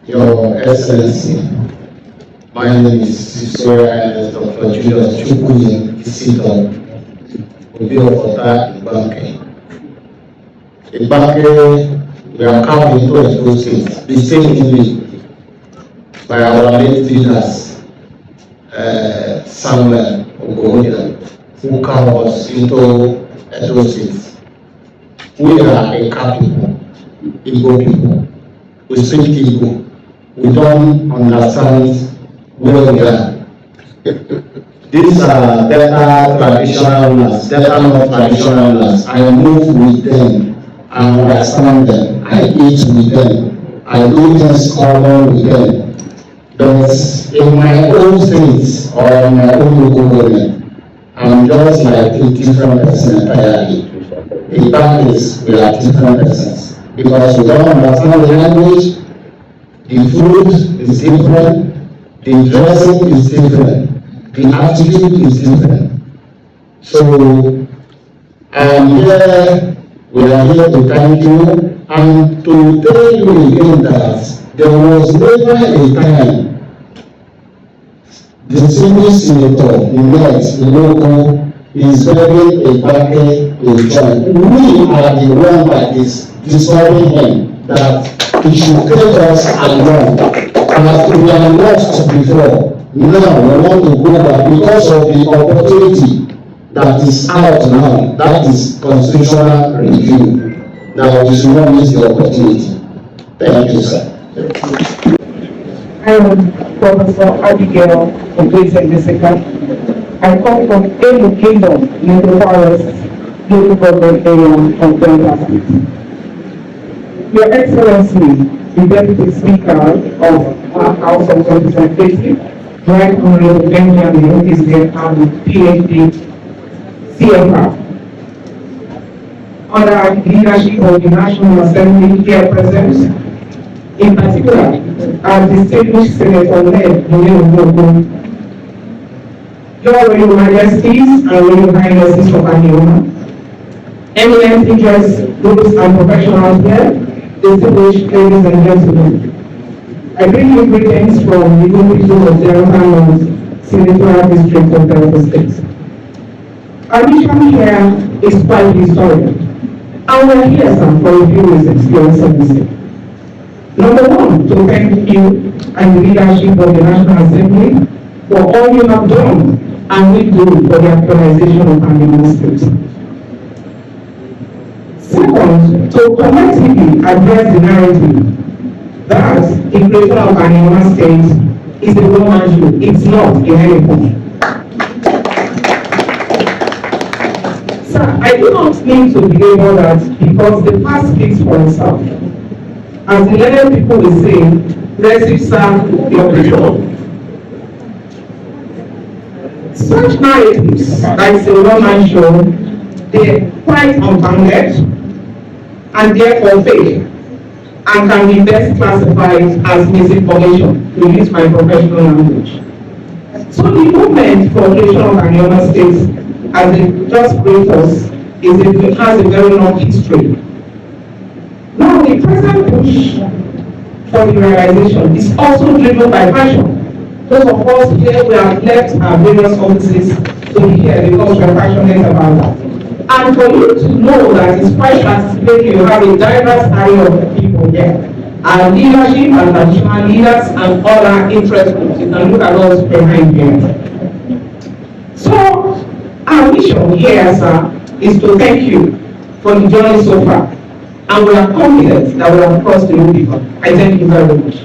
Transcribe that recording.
Your Excellency, my name is Historian Dr. Julius Chukwuyi Isiton, Otta, Igbanke. Igbanke, we are carved into a state, the same image by our late leaders, Samuel Ogwuezzy, who carved us into Edo State. We are a people, Igbo people. We speak Igbo. We don't understand where we are. These are better traditional rulers, better non-traditional rulers. I move with them, I understand them, I eat with them, I do things common with them. But in my own state or in my own local government, I'm just like a different person entirely. In that case, we are different persons because we don't understand the language. The food is different, the dressing is different, the attitude is different. So we are here to thank you and to tell you again that there was never a time the senior senator elect local is begging Igbanke to join. We are the one that is disturbing him that he should take us along. As we are lost before, now we want to go back because of the opportunity that is out now. That is constitutional review. Now we should not miss the opportunity. Thank you, sir. I am Professor Abigail Ogwuezzy. I come from Elu Kingdom in the forest, local government area of Delta State. Your Excellency, the Deputy Speaker of our House of Representatives, Right Honorable Benjamin is there and PhD CFR. Under the leadership of the National Assembly here present, in particular, our distinguished Senator Ned Ogwuezzy, Your Royal Majesties and Royal Highnesses of Anioma, eminent interests, groups and professionals here, distinguished ladies and gentlemen. I bring you greetings from the good people of Delta North, Senatorial District of Delta State. Our mission here is quite historic, and we are here, sir, for a few reasons, Your Excellency. Number one, to thank you and the leadership of the National Assembly for all you have done and we do for the actualization of Anioma State. Second, to collectively address the narrative that the creation of Anioma State is a one-man show. It's not a elephant. Sir, I do not need to belabor that because the past speaks for itself. As the learned people will say, receive sir your vision. Such narratives that is a one-man show, they're quite unfounded and therefore fake, and can be best classified as misinformation, to use my professional language. So the movement for creation of Anioma State, as it just briefed us, has a very long history. Now the present push for the realization is also driven by passion. Those of us here, we have left our various offices to be here because we are passionate about that. And for you to know that despite participating, you have a diverse array of people here. Our leadership and traditional leaders and other interest groups. You can look at us behind here. So, our mission here, sir, is to thank you for the journey so far. And we are confident that we have crossed the Rubicon. I thank you very much.